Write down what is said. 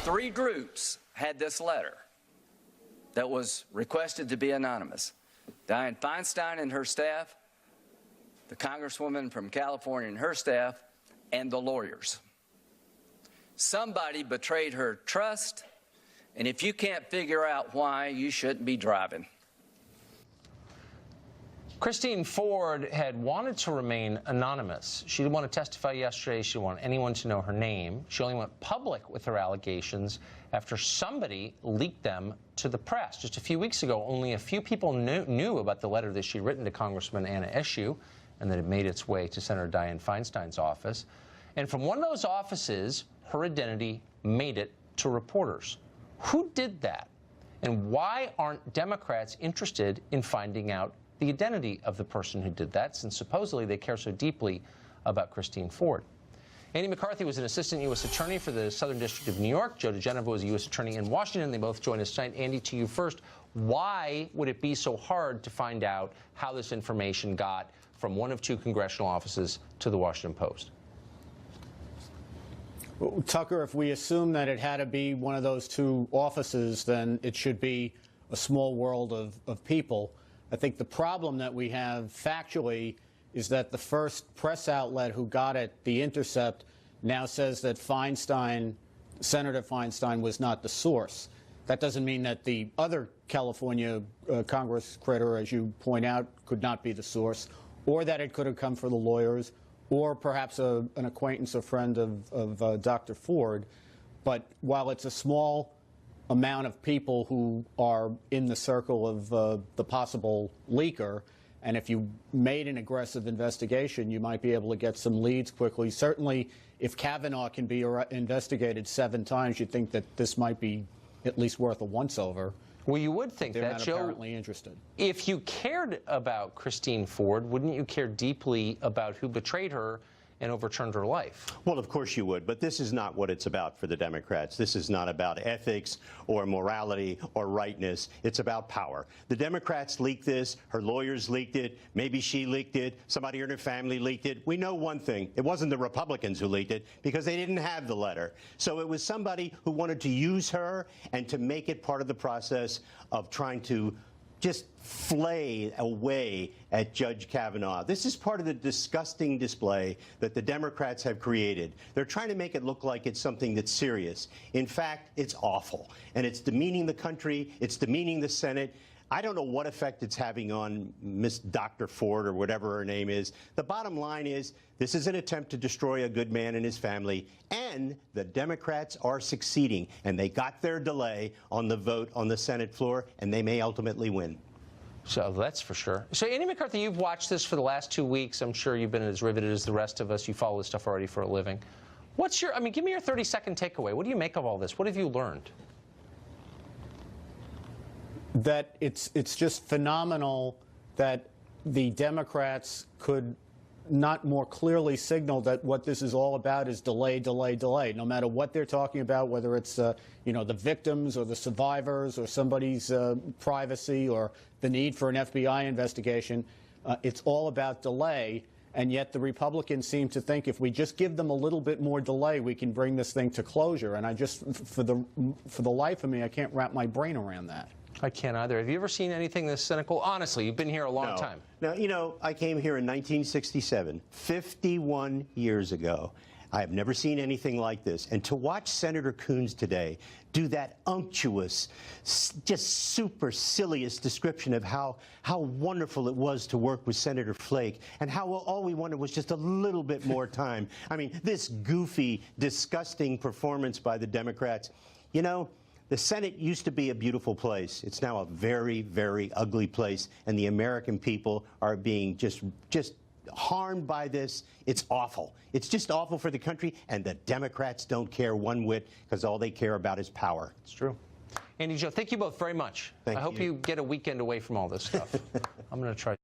3 groups had this letter that was requested to be anonymous. Dianne Feinstein and her staff, the Congresswoman from California and her staff, and the lawyers. Somebody betrayed her trust, and if you can't figure out why, you shouldn't be driving. Christine Ford had wanted to remain anonymous. She didn't want to testify yesterday. She didn't want anyone to know her name. She only went public with her allegations after somebody leaked them to the press. Just a few weeks ago, only a few people knew about the letter that she'd written to Congressman Anna Eshoo and that it made its way to Senator Dianne Feinstein's office. And from one of those offices, her identity made it to reporters. Who did that? And why aren't Democrats interested in finding out the identity of the person who did that, since supposedly they care so deeply about Christine Ford? Andy McCarthy was an assistant U.S. attorney for the Southern District of New York. Joe DeGenevo was a U.S. attorney in Washington. They both joined us tonight. Andy, to you first. Why would it be so hard to find out how this information got from one of 2 congressional offices to the Washington Post? Well, Tucker, if we assume that it had to be one of those 2 offices, then it should be a small world of people. I think the problem that we have factually is that the first press outlet who got it, The Intercept, now says that Feinstein, Senator Feinstein, was not the source. That doesn't mean that the other California Congress critter, as you point out, could not be the source, or that it could have come from the lawyers, or perhaps an acquaintance or friend of Dr. Ford. But while it's a small amount of people who are in the circle of the possible leaker, and if you made an aggressive investigation, you might be able to get some leads quickly. Certainly, if Kavanaugh can be investigated 7 times, you'd think that this might be at least worth a once-over. Well, you would think They're that, not Joe. apparently interested. If you cared about Christine Ford, wouldn't you care deeply about who betrayed her and overturned her life? Well, of course you would, but this is not what it's about for the Democrats. This is not about ethics or morality or rightness. It's about power. The Democrats leaked this. Her lawyers leaked it. Maybe she leaked it. Somebody in her family leaked it. We know one thing. It wasn't the Republicans who leaked it because they didn't have the letter. So it was somebody who wanted to use her and to make it part of the process of trying to just flay away at Judge Kavanaugh. This is part of the disgusting display that the Democrats have created. They're trying to make it look like it's something that's serious. In fact, it's awful, and it's demeaning the country. It's demeaning the Senate. I don't know what effect it's having on Miss Dr. Ford or whatever her name is. The bottom line is this is an attempt to destroy a good man and his family, and the Democrats are succeeding, and they got their delay on the vote on the Senate floor, and they may ultimately win. So that's for sure. So, Andy McCarthy, you've watched this for the last 2 weeks. I'm sure you've been as riveted as the rest of us. You follow this stuff already for a living. What's your, give me your 30-second takeaway. What do you make of all this? What have you learned? That it's just phenomenal that the Democrats could not more clearly signal that what this is all about is delay, delay, delay. No matter what they're talking about, whether it's the victims or the survivors or somebody's privacy or the need for an FBI investigation, it's all about delay. And yet the Republicans seem to think if we just give them a little bit more delay, we can bring this thing to closure. And I just, for the life of me, I can't wrap my brain around that. I can't either. Have you ever seen anything this cynical? Honestly, you've been here a long time. Now, I came here in 1967, 51 years ago. I have never seen anything like this. And to watch Senator Coons today do that unctuous, just supercilious description of how wonderful it was to work with Senator Flake and how all we wanted was just a little bit more time. I mean, this goofy, disgusting performance by the Democrats. The Senate used to be a beautiful place. It's now a very, very ugly place, and the American people are being just harmed by this. It's awful. It's just awful for the country, and the Democrats don't care one whit because all they care about is power. It's true. Andy, Joe, thank you both very much. I hope you get a weekend away from all this stuff. I'm going to try.